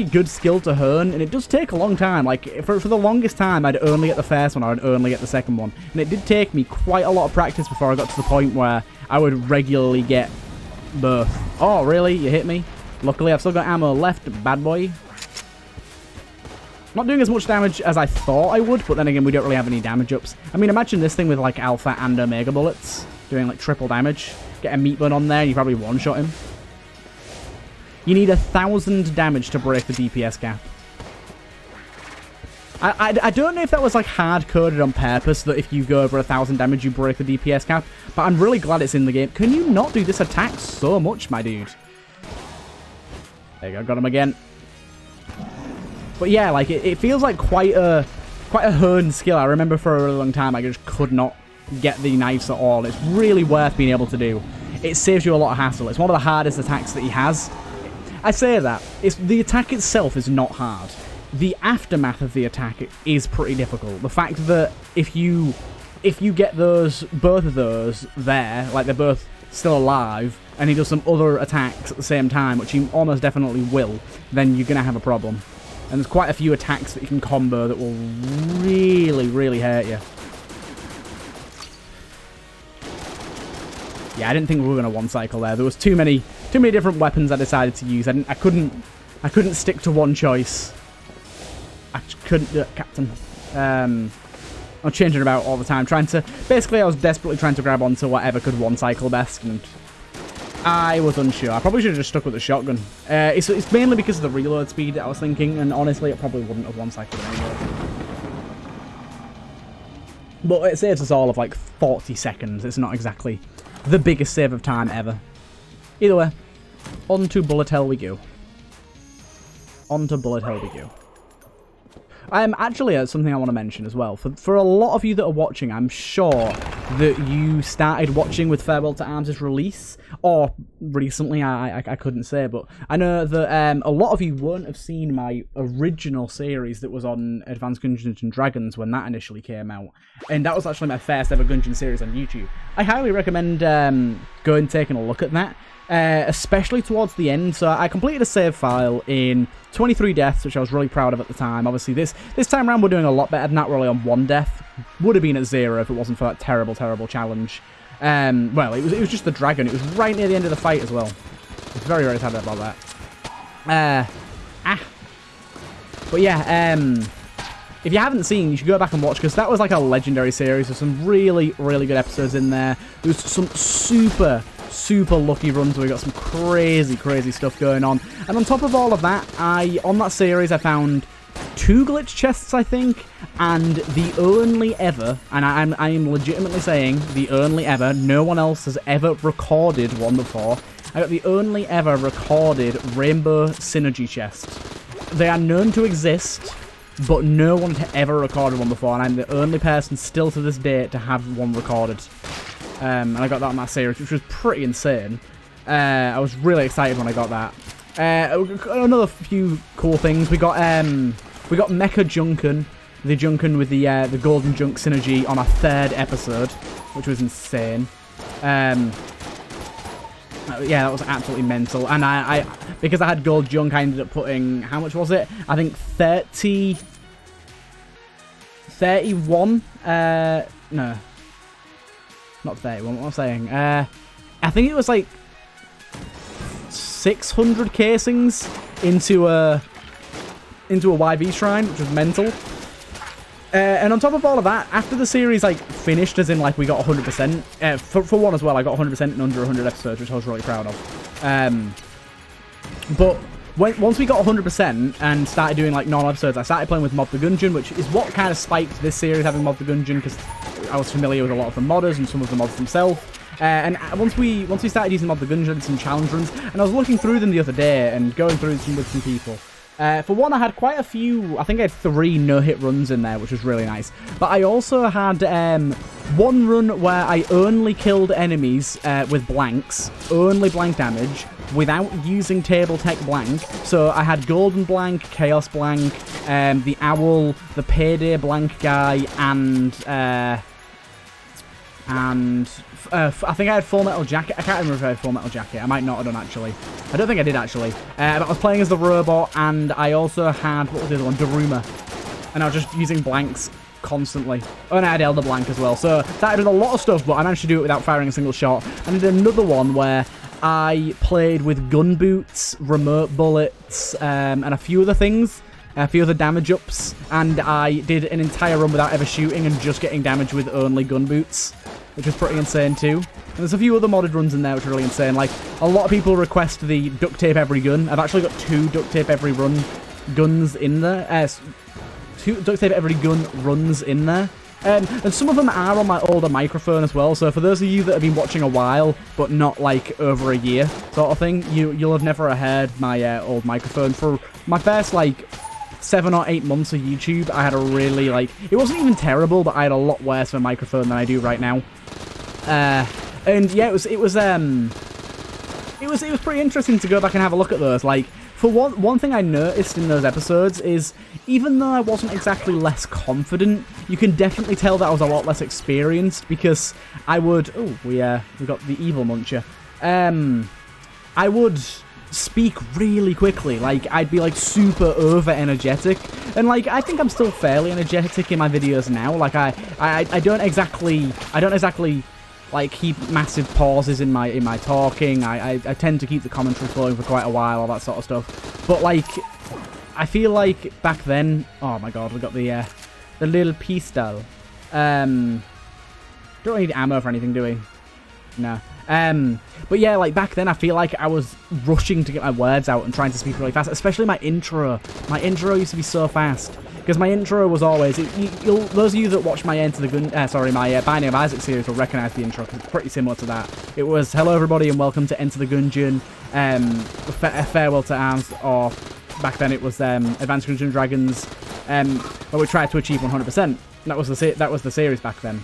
good skill to hone, and it does take a long time. Like, for the longest time, I'd only get the first one, or I'd only get the second one. And it did take me quite a lot of practice before I got to the point where I would regularly get both. Oh, really? You hit me? Luckily, I've still got ammo left, bad boy. Not doing as much damage as I thought I would, but then again, we don't really have any damage ups. I mean, imagine this thing with, like, alpha and omega bullets, doing, like, triple damage. Get a meat bun on there, and you probably one-shot him. You need 1,000 damage to break the DPS gap. I don't know if that was, like, hard-coded on purpose, that if you go over 1,000 damage, you break the DPS gap, but I'm really glad it's in the game. Can you not do this attack so much, my dude? There you go, got him again. But yeah, like, it feels like quite a honed skill. I remember for a really long time, I just could not get the knives at all. It's really worth being able to do. It saves you a lot of hassle. It's one of the hardest attacks that he has. I say that. The attack itself is not hard. The aftermath of the attack is pretty difficult. The fact that if you get both of those there, like they're both still alive, and he does some other attacks at the same time, which he almost definitely will, then you're going to have a problem. And there's quite a few attacks that you can combo that will really, really hurt you. Yeah, I didn't think we were going to one-cycle there. There was too many different weapons I decided to use. I couldn't stick to one choice. I couldn't do it, Captain. I'm changing about all the time, basically I was desperately trying to grab onto whatever could one-cycle best, and I was unsure. I probably should have just stuck with the shotgun. It's mainly because of the reload speed that I was thinking, and honestly, it probably wouldn't have one-cycled anyway. But it saves us all of like 40 seconds. It's not exactly the biggest save of time ever. Either way, on to bullet hell we go. On to bullet hell we go. Actually, something I want to mention as well. For a lot of you that are watching, I'm sure that you started watching with Farewell to Arms' release, or recently, I couldn't say, but I know that a lot of you won't have seen my original series that was on Advanced Dungeons & Dragons when that initially came out, and that was actually my first ever Gungeon series on YouTube. I highly recommend going and taking a look at that. Especially towards the end. So I completed a save file in 23 deaths, which I was really proud of at the time. Obviously, this time around we're doing a lot better than that. We're only on 1 death. Would have been at 0 if it wasn't for that terrible, terrible challenge. Well, it was just the dragon. It was right near the end of the fight as well. I was very, very sad about that. But yeah, if you haven't seen, you should go back and watch, because that was like a legendary series. There's some really, really good episodes in there. There's some super lucky runs where we got some crazy stuff going on. And on top of all of that, on that series I found 2 glitch chests, I think, and the only ever, and I am legitimately saying the only ever, no one else has ever recorded one before. I got the only ever recorded rainbow synergy chest. They are known to exist, but no one had ever recorded one before, and I'm the only person still to this day to have one recorded. And I got that on that series, which was pretty insane. I was really excited when I got that. Another few cool things. We got Mecha Junkin, the Junkin with the Golden Junk synergy on our 3rd episode, which was insane. Yeah, that was absolutely mental. And I because I had Gold Junk, I ended up putting, how much was it? I think 30 31. No, not 31. What am I saying? I think it was like 600 casings into a YV shrine, which was mental. And on top of all of that, after the series like finished, as in like we got 100%, for one as well, I got 100% in under 100 episodes, which I was really proud of. But once we got 100% and started doing like normal episodes, I started playing with Mob the Gungeon, which is what kind of spiked this series, having Mob the Gungeon, because I was familiar with a lot of the modders and some of the mods themselves. And once we started using Mob the Gungeon, some challenge runs, and I was looking through them the other day and going through them with some people. For one, I had quite a few, I think I had 3 no-hit runs in there, which was really nice. But I also had one run where I only killed enemies with blanks, only blank damage, without using table tech blank. So I had Golden Blank, Chaos Blank, the Owl, the Payday Blank guy, and I think I had Full Metal Jacket. I can't remember if I had Full Metal Jacket. I might not have done, actually. I don't think I did, actually. But I was playing as the robot, and I also had, what was the other one? Daruma. And I was just using blanks constantly. Oh, and I had Elder Blank as well. So that did a lot of stuff, but I managed to do it without firing a single shot. And I did another one where I played with gun boots, remote bullets, and a few other things. A few other damage ups. And I did an entire run without ever shooting and just getting damage with only gun boots, which was pretty insane too. And there's a few other modded runs in there which are really insane. Like, a lot of people request the duct tape every gun. I've actually got 2 duct tape every run guns in there. 2 duct tape every gun runs in there. And some of them are on my older microphone as well. So for those of you that have been watching a while, but not like over a year sort of thing, you'll have never heard my old microphone. For my first like 7 or 8 months of YouTube, I had a really, like, it wasn't even terrible, but I had a lot worse of a microphone than I do right now. And yeah, it was pretty interesting to go back and have a look at those. Like, for one thing I noticed in those episodes is, even though I wasn't exactly less confident, you can definitely tell that I was a lot less experienced, because I would, we got the evil muncher. I would speak really quickly. Like, I'd be like super over energetic, and like I think I'm still fairly energetic in my videos now. Like I don't exactly like keep massive pauses in my talking. I tend to keep the commentary flowing for quite a while, all that sort of stuff. But like, I feel like back then, oh my god, we got the little pistol. Don't need ammo for anything, do we? No. But yeah, like back then I feel like I was rushing to get my words out and trying to speak really fast, especially my intro. My intro used to be so fast, because my intro was always, those of you that watch my my Binding of Isaac series will recognise the intro, because it's pretty similar to that. It was, hello everybody and welcome to Enter the Gungeon, farewell to arms, or back then it was Advanced Dungeons and Dragons, where we tried to achieve 100%. That was the series back then.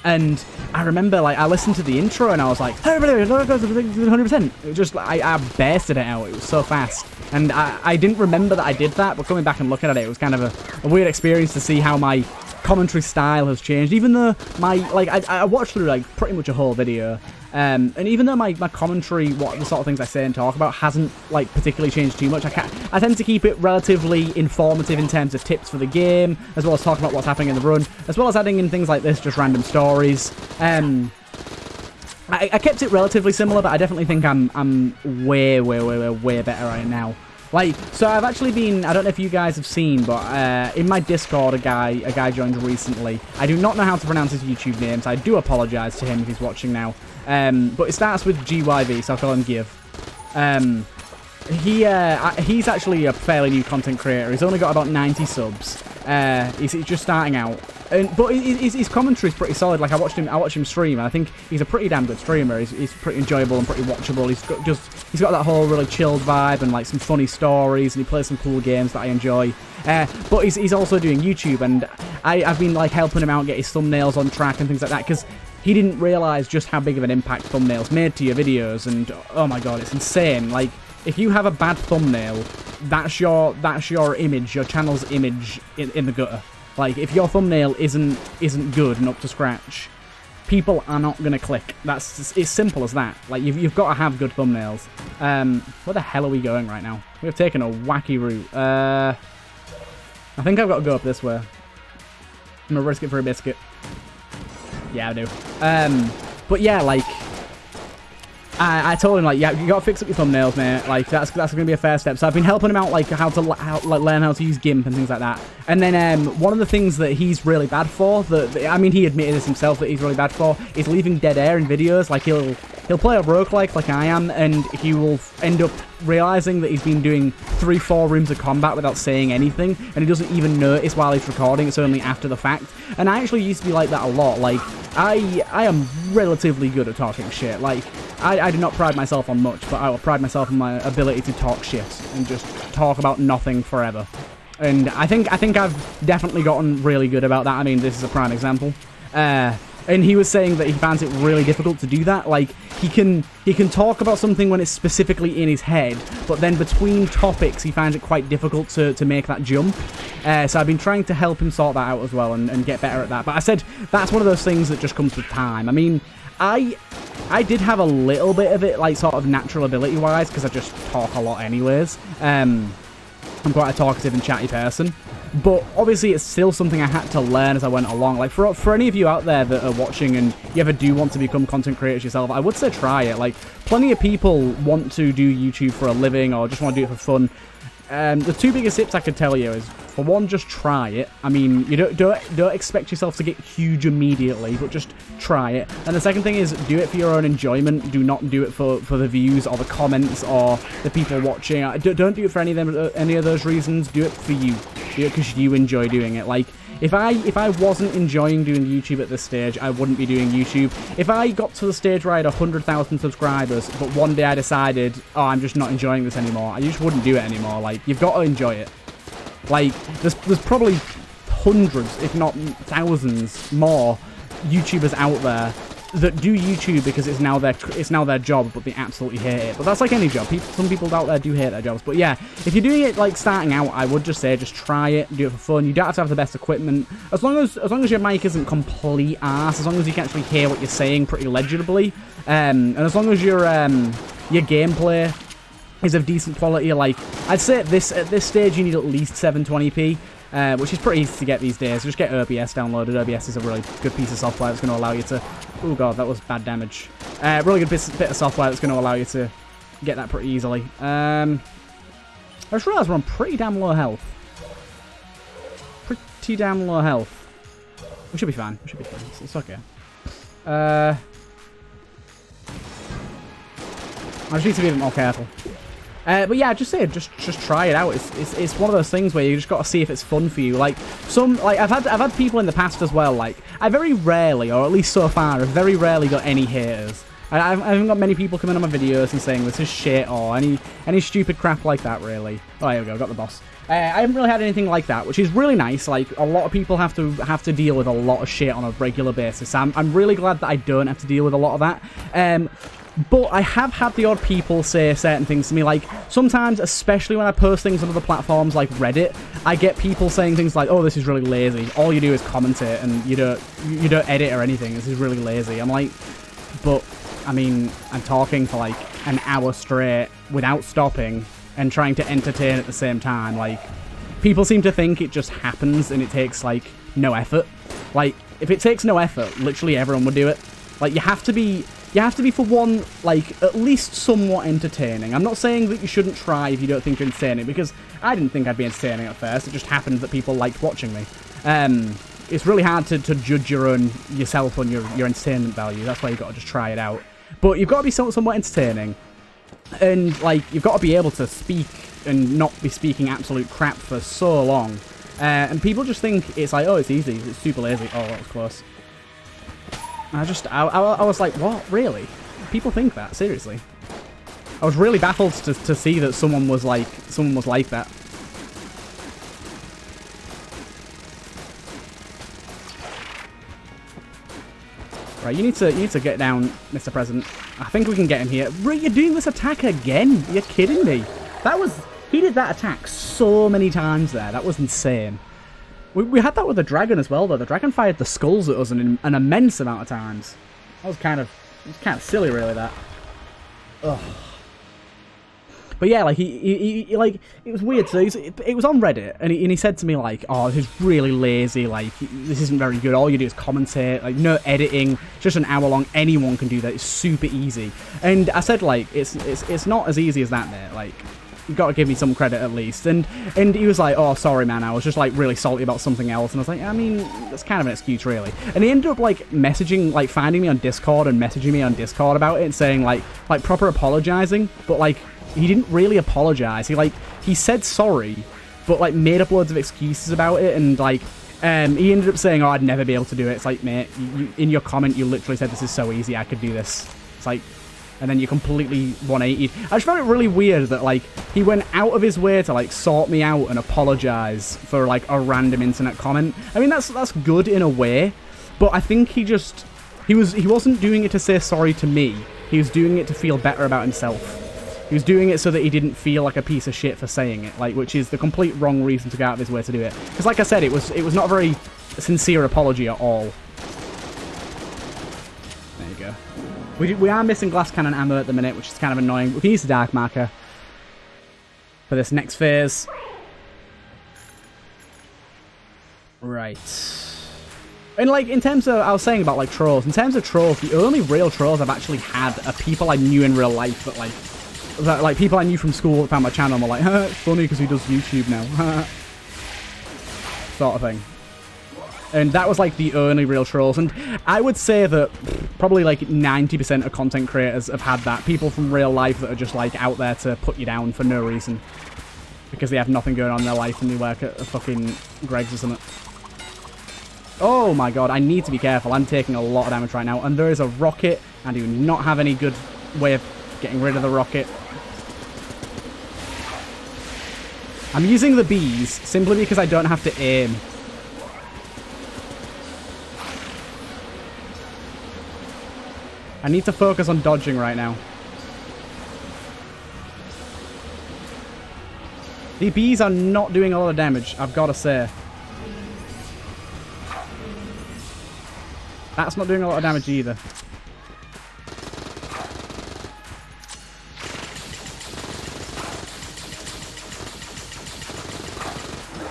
And I remember, like, I listened to the intro and I was like, hey, everybody, 100%. It just, I bursted it out. It was so fast. And I didn't remember that I did that, but coming back and looking at it, it was kind of a weird experience to see how my commentary style has changed. Even though I watched through, like, pretty much a whole video. And even though my commentary, what the sort of things I say and talk about, hasn't, like, particularly changed too much, I tend to keep it relatively informative in terms of tips for the game, as well as talking about what's happening in the run, as well as adding in things like this, just random stories. I kept it relatively similar, but I definitely think I'm way better right now. Like, so I've actually been, I don't know if you guys have seen, but in my Discord, a guy joined recently. I do not know how to pronounce his YouTube name, so I do apologise to him if he's watching now. But it starts with GYV, so I'll call him Give. He's actually a fairly new content creator. He's only got about 90 subs. He's just starting out. But his commentary is pretty solid. Like, I watched him stream, and I think he's a pretty damn good streamer. He's pretty enjoyable and pretty watchable. He's got that whole really chilled vibe and like some funny stories, and he plays some cool games that I enjoy. But he's also doing YouTube, and I've been like helping him out get his thumbnails on track and things like that, because he didn't realise just how big of an impact thumbnails made to your videos. And oh my god, it's insane. Like, if you have a bad thumbnail, that's your image, your channel's image in the gutter. Like, if your thumbnail isn't good and up to scratch, people are not going to click. It's simple as that. Like, you've got to have good thumbnails. Where the hell are we going right now? We've taken a wacky route. I think I've got to go up this way. I'm gonna risk it for a biscuit. Yeah, I do. But yeah, like, I told him, like, yeah, you gotta fix up your thumbnails, mate. Like, that's gonna be a fair step. So I've been helping him out, like, learn how to use GIMP and things like that. And then one of the things that he's really bad for, I mean, he admitted this himself that he's really bad for, is leaving dead air in videos. Like, he'll play a roguelike like I am, and he will end up realizing that he's been doing 3-4 rooms of combat without saying anything, and he doesn't even notice while he's recording. It's only after the fact. And I actually used to be like that a lot. Like, I am relatively good at talking shit. Like, I do not pride myself on much, but I will pride myself on my ability to talk shit and just talk about nothing forever. And I think I've definitely gotten really good about that. I mean, this is a prime example. And he was saying that he finds it really difficult to do that. Like, he can talk about something when it's specifically in his head, but then between topics, he finds it quite difficult to make that jump. So I've been trying to help him sort that out as well and get better at that. But I said that's one of those things that just comes with time. I mean, I did have a little bit of it, like, sort of natural ability-wise, because I just talk a lot anyways. I'm quite a talkative and chatty person. But obviously it's still something I had to learn as I went along. Like, for any of you out there that are watching and you ever do want to become content creators yourself, I would say try it. Like, plenty of people want to do YouTube for a living or just want to do it for fun. The two biggest tips I could tell you is, for one, just try it. I mean, you don't expect yourself to get huge immediately, but just try it. And the second thing is, do it for your own enjoyment. Do not do it for the views or the comments or the people watching. Don't do it for any of those reasons. Do it for you. Do it because you enjoy doing it. Like, if I wasn't enjoying doing YouTube at this stage, I wouldn't be doing YouTube. If I got to the stage where I had 100,000 subscribers, but one day I decided, oh, I'm just not enjoying this anymore, I just wouldn't do it anymore. Like, you've got to enjoy it. Like, there's probably hundreds, if not thousands, more YouTubers out there that do YouTube because it's now their job, but they absolutely hate it. But that's like any job. Some people out there do hate their jobs. But yeah, if you're doing it like starting out, I would just say just try it, do it for fun. You don't have to have the best equipment. As long as your mic isn't complete arse, as long as you can actually hear what you're saying pretty legibly, and as long as your gameplay is of decent quality. Like, I'd say at this stage you need at least 720p. Which is pretty easy to get these days. Just get OBS downloaded. OBS is a really good piece of software that's going to allow you to... Oh god, that was bad damage. Really good bit of software that's going to allow you to get that pretty easily. I just realised we're on pretty damn low health. Pretty damn low health. We should be fine. We should be fine. It's okay. I just need to be a bit more careful. But yeah, just say just try it out. It's one of those things where you just got to see if it's fun for you. Like I've had people in the past as well. Like, I very rarely, or at least so far, I've very rarely got any haters. I haven't got many people coming on my videos and saying this is shit or any stupid crap like that. Really. Oh, here we go. Got the boss. I haven't really had anything like that, which is really nice. Like, a lot of people have to deal with a lot of shit on a regular basis. I'm really glad that I don't have to deal with a lot of that. But I have had the odd people say certain things to me, like, sometimes, especially when I post things on other platforms like Reddit, I get people saying things like, oh, this is really lazy. All you do is commentate and you don't edit or anything. This is really lazy. I'm like, but, I mean, I'm talking for like an hour straight without stopping and trying to entertain at the same time. Like, people seem to think it just happens and it takes, like, no effort. Like, if it takes no effort, literally everyone would do it. Like, you have to be, for one, like, at least somewhat entertaining. I'm not saying that you shouldn't try if you don't think you're entertaining, because I didn't think I'd be entertaining at first. It just happened that people liked watching me. It's really hard to judge yourself on your entertainment value. That's why you've got to just try it out. But you've got to be somewhat entertaining. And, like, you've got to be able to speak and not be speaking absolute crap for so long. And people just think it's like, oh, it's easy. It's super lazy. Oh, that was close. I was like, what? Really? People think that? Seriously? I was really baffled to see that someone was like that. Right, you need to get down, Mr. President. I think we can get him here. You're doing this attack again? You're kidding me? He did that attack so many times there. That was insane. We had that with the dragon as well, though. The dragon fired the skulls at us an immense amount of times. That was kind of silly, really, that. Ugh. But yeah, like he like it was weird. So it was on Reddit, and he said to me like, "Oh, this is really lazy. Like this isn't very good. All you do is commentate. Like no editing. Just an hour long. Anyone can do that. It's super easy." And I said like, "It's not as easy as that, mate. Like you've got to give me some credit at least." And he was like, "Oh, sorry, man. I was just like really salty about something else." And I was like, "I mean, that's kind of an excuse, really." And he ended up like messaging, like finding me on Discord and messaging me on Discord about it and saying like proper apologizing, but like. He didn't really apologize. He said sorry, but like made up loads of excuses about it, and like he ended up saying, "Oh, I'd never be able to do it." It's like, mate, you in your comment you literally said this is so easy, I could do this. It's like, and then you completely 180'd. I just found it really weird that like he went out of his way to like sort me out and apologize for like a random internet comment. I mean that's good in a way, but I think he wasn't doing it to say sorry to me. He was doing it to feel better about himself. He was doing it so that he didn't feel like a piece of shit for saying it, like, which is the complete wrong reason to go out of his way to do it. Because, like I said, it was not a very sincere apology at all. There you go. We are missing glass cannon ammo at the minute, which is kind of annoying. We can use the dark marker for this next phase. Right. And, like, in terms of, I was saying about, like, trolls. In terms of trolls, the only real trolls I've actually had are people I knew in real life that, like, people I knew from school that found my channel and were like, it's funny because he does YouTube now. Sort of thing. And that was, like, the only real trolls. And I would say that probably, like, 90% of content creators have had that. People from real life that are just, like, out there to put you down for no reason. Because they have nothing going on in their life and they work at a fucking Greg's or something. Oh my god, I need to be careful. I'm taking a lot of damage right now. And there is a rocket. I do not have any good way of getting rid of the rocket. I'm using the bees simply because I don't have to aim. I need to focus on dodging right now. The bees are not doing a lot of damage, I've got to say. That's not doing a lot of damage either.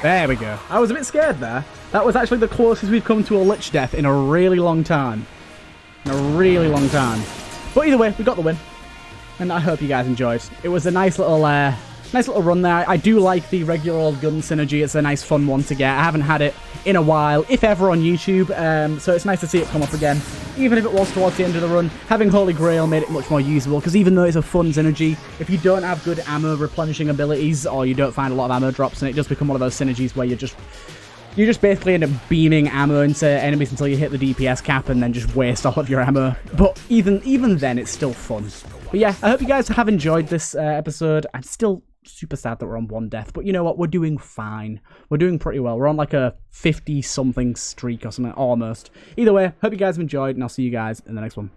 There we go. I was a bit scared there. That was actually the closest we've come to a lich death in a really long time. In a really long time. But either way, we got the win. And I hope you guys enjoyed. It was a nice little run there. I do like the regular old gun synergy. It's a nice fun one to get. I haven't had it in a while, if ever, on YouTube. So it's nice to see it come up again. Even if it was towards the end of the run, having Holy Grail made it much more usable, because even though it's a fun synergy, if you don't have good ammo replenishing abilities, or you don't find a lot of ammo drops, and it does become one of those synergies where you just basically end up beaming ammo into enemies until you hit the DPS cap and then just waste all of your ammo. But even then, it's still fun. But yeah, I hope you guys have enjoyed this episode. I'm still super sad that we're on one death, but you know what? We're doing fine. We're doing pretty well. We're on like a 50-something streak or something, almost. Either way, hope you guys have enjoyed, and I'll see you guys in the next one.